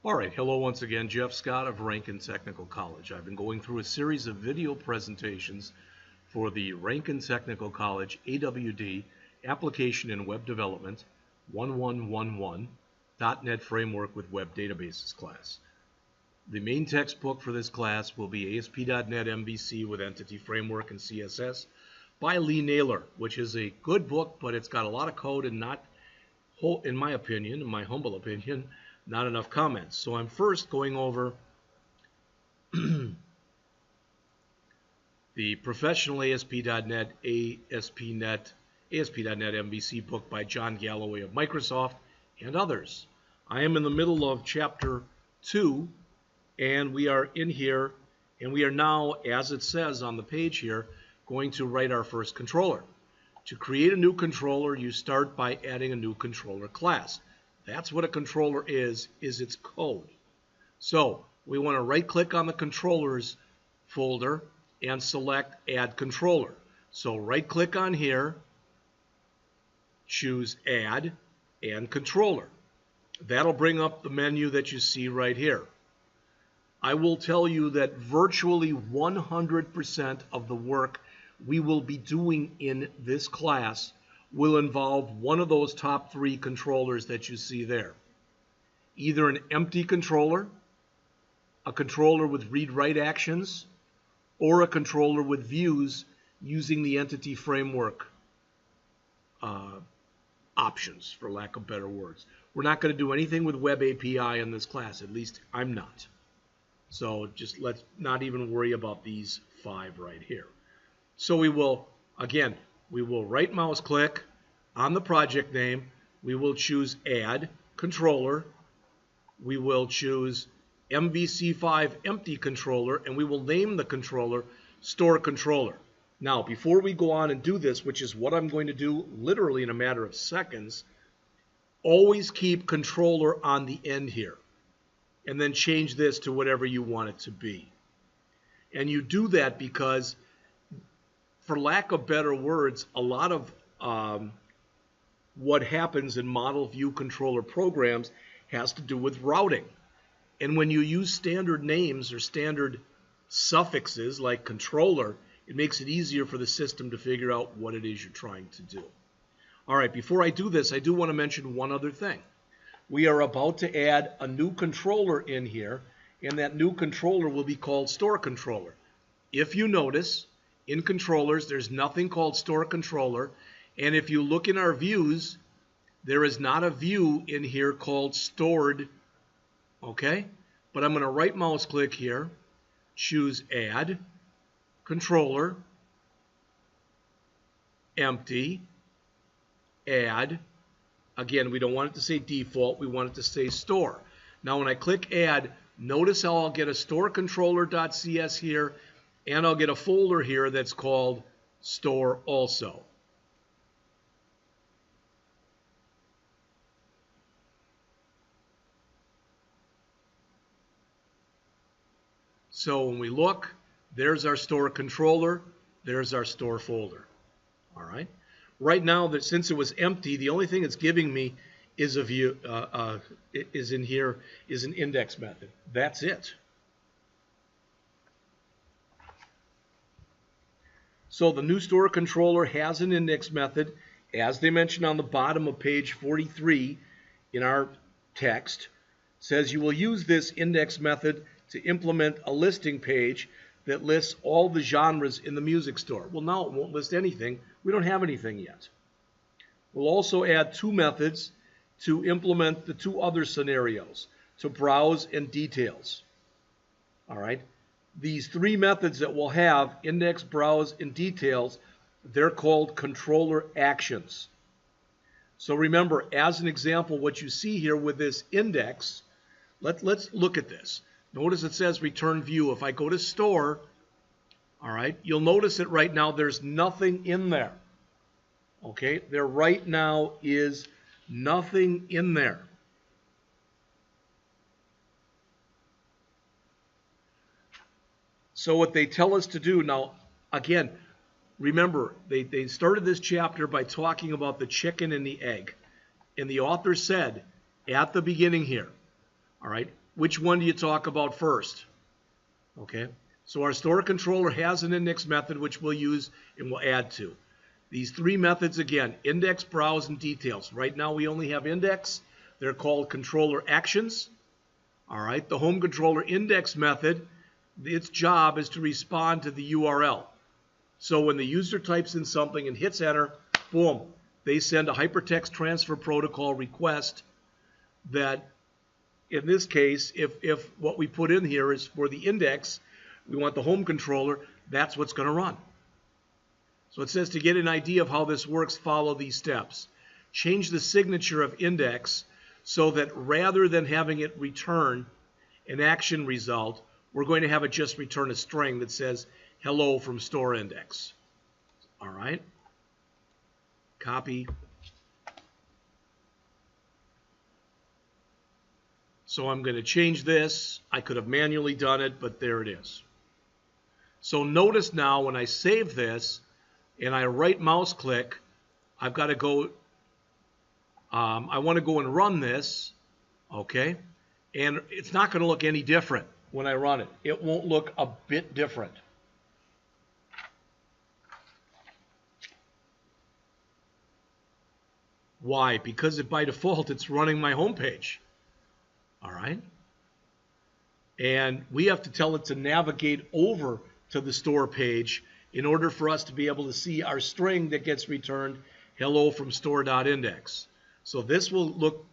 All right, hello once again, Jeff Scott of Rankin Technical College. I've been going through a series of video presentations for the Rankin Technical College AWD Application and Web Development 1111 .NET Framework with Web Databases class. The main textbook for this class will be ASP.NET MVC with Entity Framework and CSS by Lee Naylor, which is a good book, but it's got a lot of code and not, in my opinion, in my humble opinion, not enough comments. So I'm first going over the Professional ASP.NET ASP.NET MVC book by John Galloway of Microsoft and others. I am in the middle of Chapter 2, and we are in here, and we are now, as it says on the page here, going to write our first controller. To create a new controller, you start by adding a new controller class. That's what a controller is its code. So we want to right-click on the controllers folder and select Add Controller. So right-click on here, choose Add and Controller. That'll bring up the menu that you see right here. I will tell you that virtually 100% of the work we will be doing in this class will involve one of those top three controllers that you see there. Either an empty controller, a controller with read-write actions, or a controller with views using the Entity Framework options, for lack of better words. We're not going to do anything with Web API in this class, at least I'm not. So just let's not even worry about these five right here. So we will, again, we will right mouse click on the project name. We will choose Add Controller. We will choose MVC5 Empty Controller, and we will name the controller Store Controller. Now, before we go on and do this, which is what I'm going to do literally in a matter of seconds, always keep controller on the end here, and then change this to whatever you want it to be. And you do that because, for lack of better words, a lot of what happens in model view controller programs has to do with routing. And when you use standard names or standard suffixes like controller, it makes it easier for the system to figure out what it is you're trying to do. All right, before I do this, I do want to mention one other thing. We are about to add a new controller in here, and that new controller will be called Store Controller. If you notice, in controllers, there's nothing called Store Controller, and if you look in our views, there is not a view in here called Stored, okay? But I'm going to right mouse click here, choose Add, Controller, Empty, Add. Again, we don't want it to say Default, we want it to say Store. Now when I click Add, notice how I'll get a storecontroller.cs here, and I'll get a folder here that's called Store Also. So when we look, there's our store controller, there's our store folder. All right. Right now, since it was empty, the only thing it's giving me is a view, is in here, is an index method. That's it. So the new store controller has an index method, as they mentioned on the bottom of page 43 in our text. It says you will use this index method to implement a listing page that lists all the genres in the music store. Well, now it won't list anything. We don't have anything yet. We'll also add two methods to implement the two other scenarios, to browse and details. All right. These three methods that we'll have, index, browse, and details, they're called controller actions. So remember, as an example, what you see here with this index, let's look at this. Notice it says return view. If I go to store, all right, you'll notice that right now there's nothing in there. Okay, there right now is nothing in there. So what they tell us to do now, again, remember, they started this chapter by talking about the chicken and the egg. And the author said at the beginning here, all right, which one do you talk about first? Okay, so our store controller has an index method which we'll use and we'll add to. These three methods again, index, browse, and details. Right now we only have index. They're called controller actions. All right, the home controller index method, its job is to respond to the URL. So when the user types in something and hits enter, boom, they send a hypertext transfer protocol request that, in this case, if what we put in here is for the index, we want the home controller, that's what's going to run. So it says to get an idea of how this works, follow these steps. Change the signature of index so that rather than having it return an action result, we're going to have it just return a string that says hello from store index. All right. Copy. So I'm going to change this. I could have manually done it, but there it is. So notice now when I save this and I right mouse click, I've got to go, I want to go and run this, okay? And it's not going to look any different when I run it. It won't look a bit different. Why? Because by default it's running my home page. All right? And we have to tell it to navigate over to the store page in order for us to be able to see our string that gets returned, hello from store.index. So this will look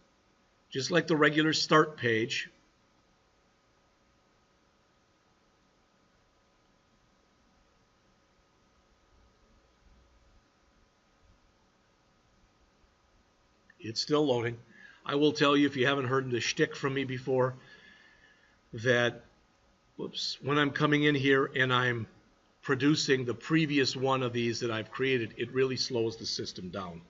just like the regular start page. It's still loading. I will tell you, if you haven't heard the shtick from me before, that when I'm coming in here and I'm producing the previous one of these that I've created, it really slows the system down.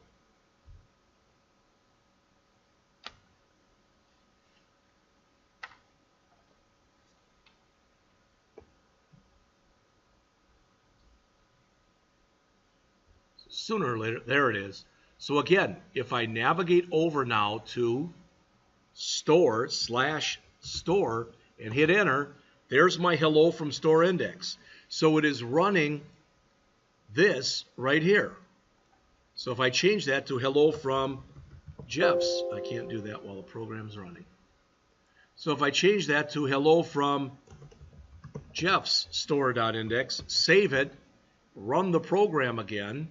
Sooner or later, there it is. So again, if I navigate over now to store/store and hit enter, there's my hello from store index. So it is running this right here. So if I change that to hello from Jeff's, I can't do that while the program's running. So if I change that to hello from Jeff's store.index, save it, run the program again,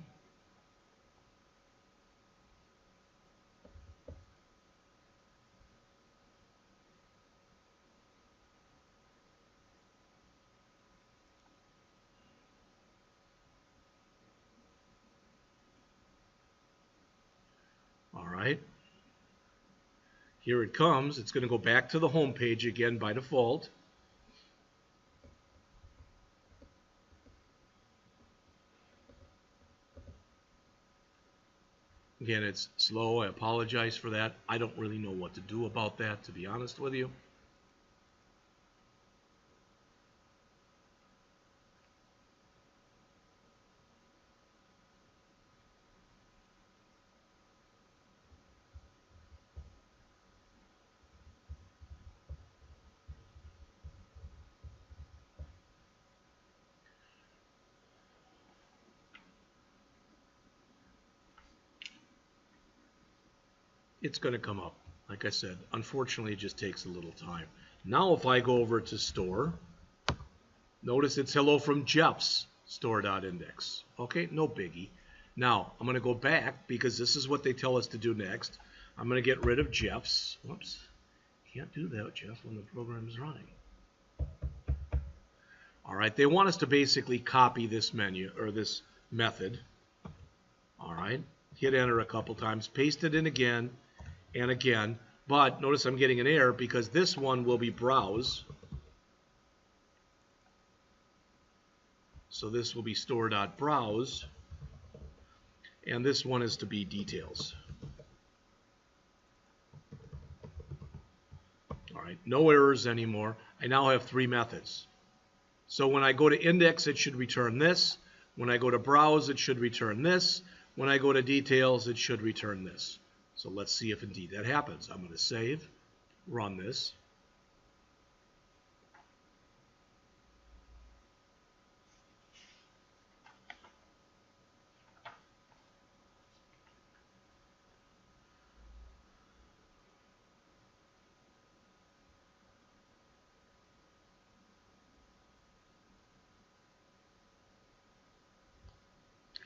right? Here it comes. It's going to go back to the home page again by default. Again, it's slow. I apologize for that. I don't really know what to do about that, to be honest with you. It's going to come up. Like I said, unfortunately, it just takes a little time. Now, if I go over to store, notice it's hello from Jeff's store.index. Okay, no biggie. Now, I'm going to go back because this is what they tell us to do next. I'm going to get rid of Jeff's. Whoops. Can't do that, Jeff, when the program is running. All right, they want us to basically copy this menu or this method. All right, hit enter a couple times, paste it in again and again. But notice I'm getting an error because this one will be browse. So this will be store.browse. And this one is to be details. All right, no errors anymore. I now have three methods. So when I go to index, it should return this. When I go to browse, it should return this. When I go to details, it should return this. So let's see if indeed that happens. I'm going to save, run this.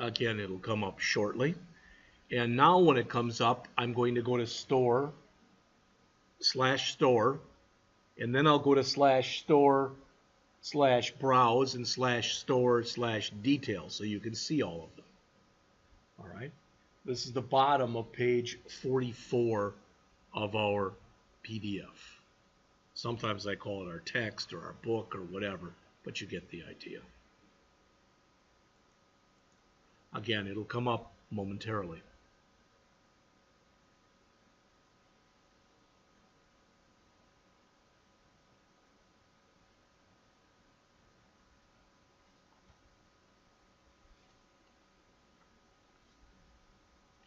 Again, it'll come up shortly. And now when it comes up, I'm going to go to store, and then I'll go to /store/browse and /store/details so you can see all of them. All right. This is the bottom of page 44 of our PDF. Sometimes I call it our text or our book or whatever, but you get the idea. Again, it'll come up momentarily.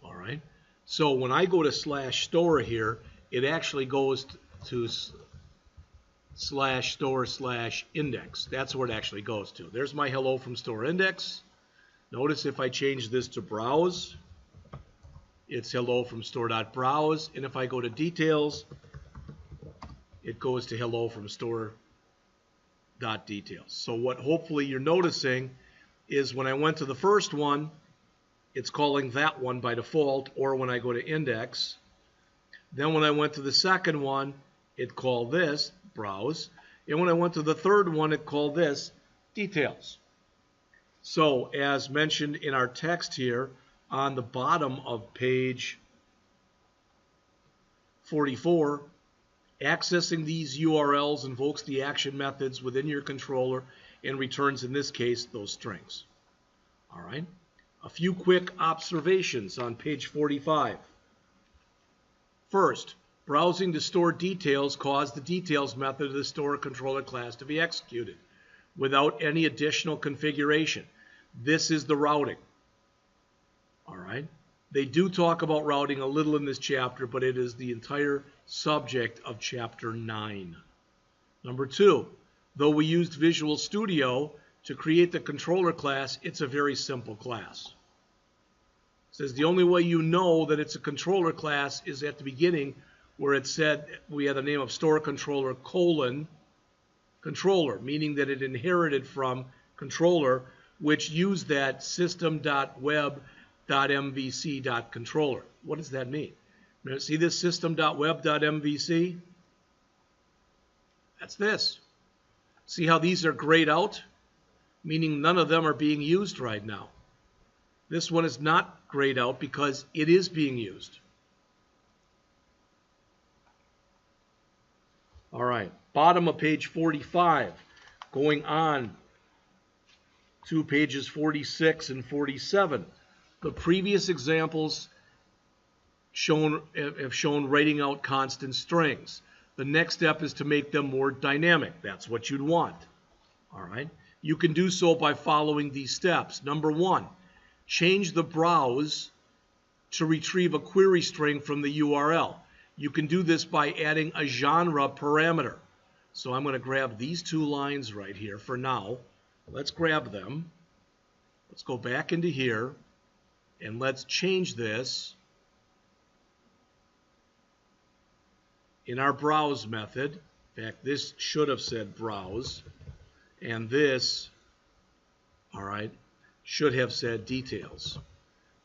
All right. So when I go to /store here, it actually goes to /store/index. That's where it actually goes to. There's my hello from store index. Notice if I change this to browse, it's hello from store.browse. And if I go to details, it goes to hello from store.details. So what hopefully you're noticing is when I went to the first one, it's calling that one by default, or when I go to index. Then when I went to the second one, it called this browse. And when I went to the third one, it called this details. So as mentioned in our text here, on the bottom of page 44, accessing these URLs invokes the action methods within your controller and returns, in this case, those strings. All right. A few quick observations on page 45. First, browsing to store details caused the details method of the store controller class to be executed without any additional configuration. This is the routing. All right. They do talk about routing a little in this chapter, but it is the entire subject of chapter 9. Number 2, though we used Visual Studio to create the controller class, it's a very simple class. It says the only way you know that it's a controller class is at the beginning where it said we had the name of store controller : controller, meaning that it inherited from controller, which used that system.web.mvc.controller. What does that mean? See this system.web.mvc? That's this. See how these are grayed out? Meaning none of them are being used right now. This one is not grayed out because it is being used. All right, bottom of page 45, going on to pages 46 and 47. The previous examples have shown writing out constant strings. The next step is to make them more dynamic. That's what you'd want. All right. You can do so by following these steps. Number 1, change the browse to retrieve a query string from the URL. You can do this by adding a genre parameter. So I'm going to grab these 2 lines right here for now. Let's grab them. Let's go back into here and let's change this in our browse method. In fact, this should have said browse, and this, all right, should have said details.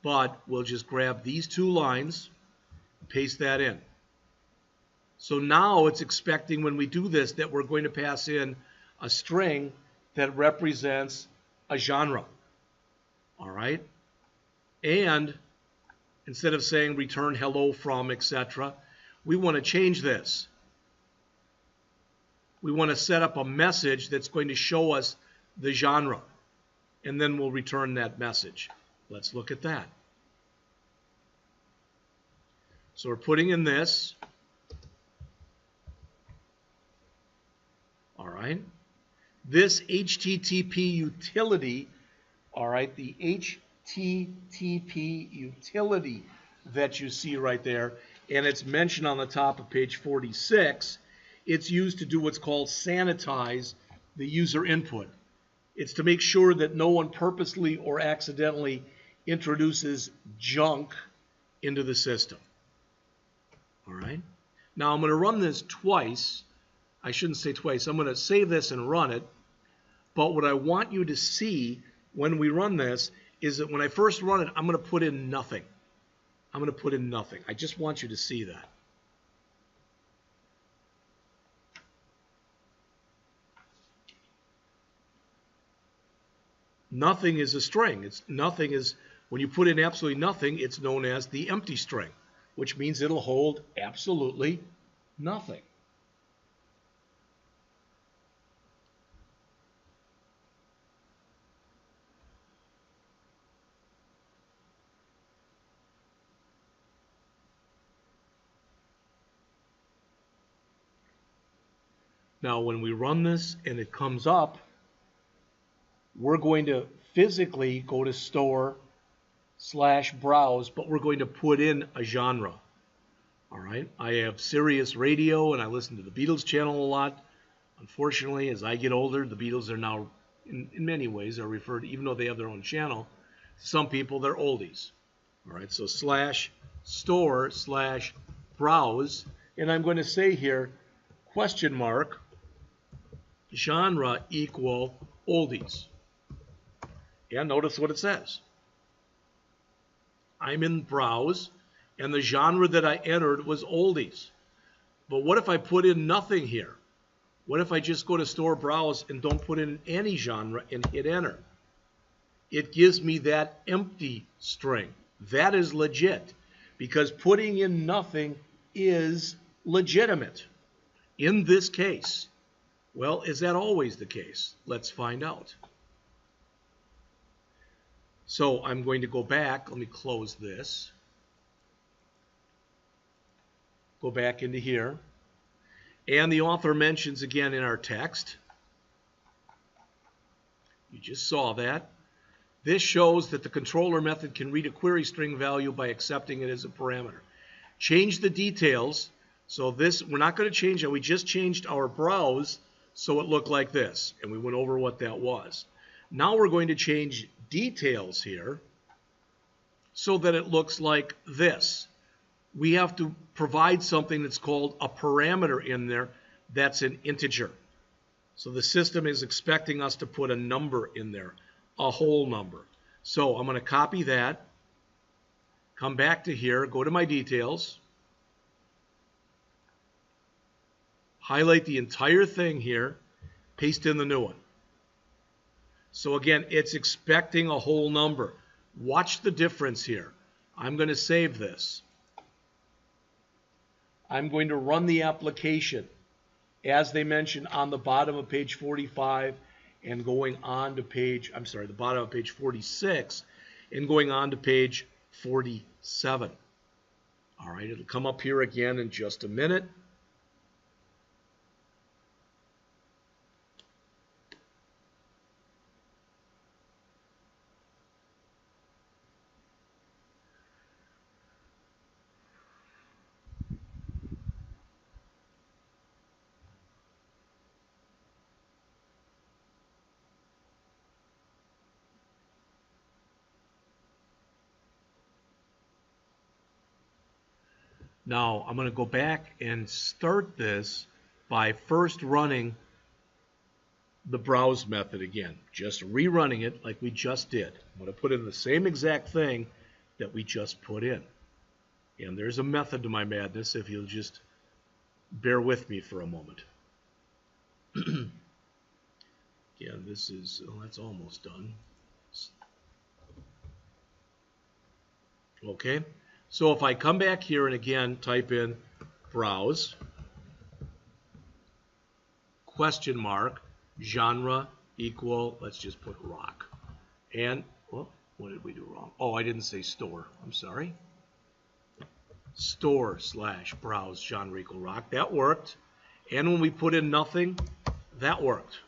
But we'll just grab these 2 lines, paste that in. So now it's expecting when we do this that we're going to pass in a string that represents a genre. All right? And instead of saying return hello from, etc., we want to change this. We want to set up a message that's going to show us the genre, and then we'll return that message. Let's look at that. So we're putting in this. All right. This HTTP utility, all right, the HTTP utility that you see right there, and it's mentioned on the top of page 46, it's used to do what's called sanitize the user input. It's to make sure that no one purposely or accidentally introduces junk into the system. All right. Now I'm going to run this twice. I shouldn't say twice. I'm going to save this and run it. But what I want you to see when we run this is that when I first run it, I'm going to put in nothing. I'm going to put in nothing. I just want you to see that. Nothing is a string. Nothing is, when you put in absolutely nothing, it's known as the empty string, which means it'll hold absolutely nothing. Now, when we run this and it comes up, we're going to physically go to store/browse, but we're going to put in a genre. All right. I have Sirius Radio, and I listen to the Beatles channel a lot. Unfortunately, as I get older, the Beatles are now, in many ways, are referred, even though they have their own channel, to some people, they're oldies. All right. So /store/browse, and I'm going to say here, ? genre equal oldies. Yeah, notice what it says. I'm in browse, and the genre that I entered was oldies. But what if I put in nothing here? What if I just go to store browse and don't put in any genre and hit enter? It gives me that empty string. That is legit, because putting in nothing is legitimate. In this case, well, is that always the case? Let's find out. So I'm going to go back. Let me close this. Go back into here. And the author mentions again in our text, you just saw that, this shows that the controller method can read a query string value by accepting it as a parameter. Change the details. So this, we're not going to change it. We just changed our browse so it looked like this, and we went over what that was. Now we're going to change details here so that it looks like this. We have to provide something that's called a parameter in there that's an integer. So the system is expecting us to put a number in there, a whole number. So I'm going to copy that, come back to here, go to my details, highlight the entire thing here, paste in the new one. So again, it's expecting a whole number. Watch the difference here. I'm going to save this. I'm going to run the application as they mentioned on the bottom of page 45 and going on to page, the bottom of page 46 and going on to page 47. All right, it'll come up here again in just a minute. Now, I'm going to go back and start this by first running the browse method again. Just rerunning it like we just did. I'm going to put in the same exact thing that we just put in. And there's a method to my madness if you'll just bear with me for a moment. Again, this is, oh, that's almost done. Okay. So if I come back here and again type in browse, ? genre equal, let's just put rock. And, well, what did we do wrong? Oh, I didn't say store. I'm sorry. Store/browse genre equal rock. That worked. And when we put in nothing, that worked.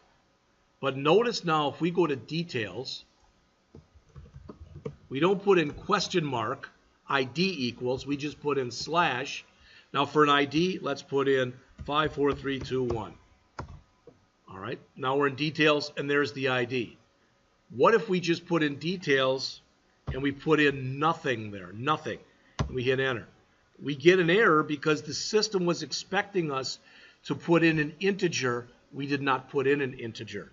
But notice now if we go to details, we don't put in ? ID equals, we just put in slash. Now for an ID, let's put in 54321. All right, now we're in details and there's the ID. What if we just put in details and we put in nothing there, nothing, and we hit enter? We get an error because the system was expecting us to put in an integer. We did not put in an integer.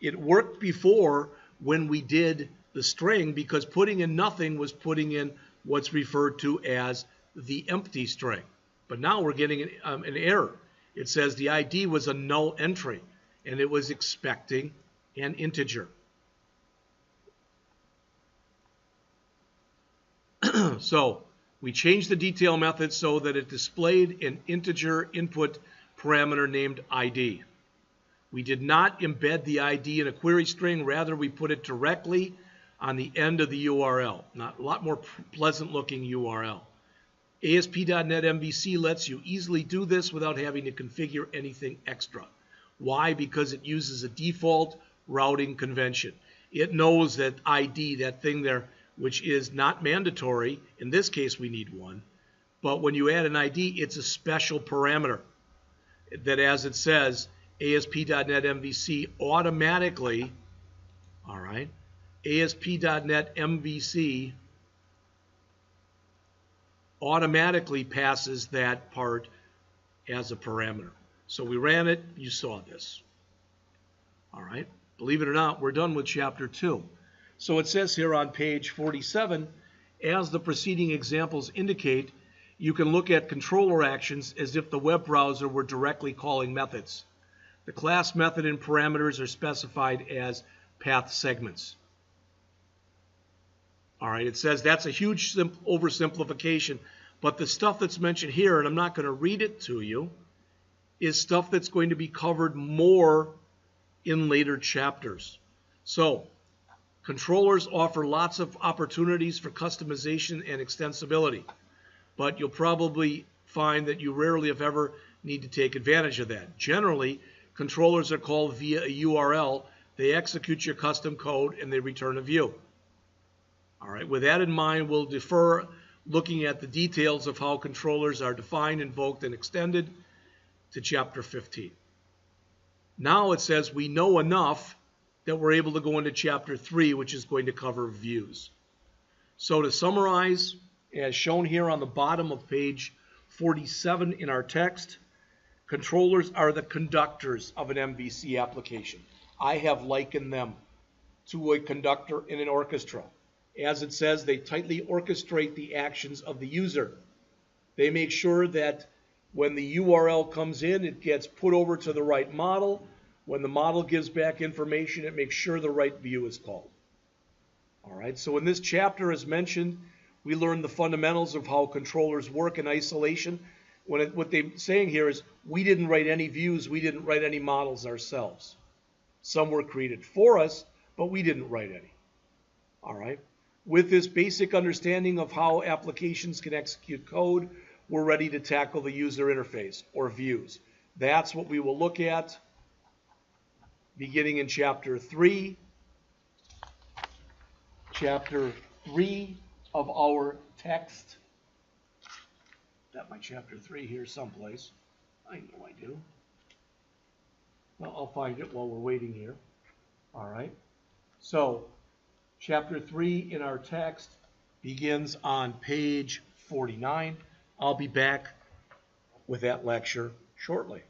It worked before when we did the string, because putting in nothing was putting in what's referred to as the empty string. But now we're getting an error. It says the ID was a null entry, and it was expecting an integer. So we changed the detail method so that it displayed an integer input parameter named ID. We did not embed the ID in a query string. Rather, we put it directly on the end of the URL. Not a lot more pleasant looking URL. ASP.NET MVC lets you easily do this without having to configure anything extra. Why? Because it uses a default routing convention. It knows that ID, that thing there, which is not mandatory. In this case, we need one. But when you add an ID, it's a special parameter that, as it says, ASP.NET MVC automatically, all right, ASP.NET MVC automatically passes that part as a parameter. So we ran it, you saw this. All right, believe it or not, we're done with Chapter 2. So it says here on page 47, as the preceding examples indicate, you can look at controller actions as if the web browser were directly calling methods. The class method and parameters are specified as path segments. All right, it says that's a huge oversimplification, but the stuff that's mentioned here, and I'm not going to read it to you, is stuff that's going to be covered more in later chapters. So, controllers offer lots of opportunities for customization and extensibility, but you'll probably find that you rarely, if ever, need to take advantage of that. Generally, controllers are called via a URL. They execute your custom code and they return a view. All right, with that in mind, we'll defer looking at the details of how controllers are defined, invoked, and extended to Chapter 15. Now it says we know enough that we're able to go into Chapter 3, which is going to cover views. So to summarize, as shown here on the bottom of page 47 in our text, controllers are the conductors of an MVC application. I have likened them to a conductor in an orchestra. As it says, they tightly orchestrate the actions of the user. They make sure that when the URL comes in, it gets put over to the right model. When the model gives back information, it makes sure the right view is called. All right, so in this chapter, as mentioned, we learned the fundamentals of how controllers work in isolation. What they're saying here is we didn't write any views, we didn't write any models ourselves. Some were created for us, but we didn't write any. All right. With this basic understanding of how applications can execute code, we're ready to tackle the user interface, or views. That's what we will look at beginning in Chapter 3. Chapter 3 of our text. Got my Chapter 3 here someplace. I know I do. Well, I'll find it while we're waiting here. All right. So, Chapter 3 in our text begins on page 49. I'll be back with that lecture shortly.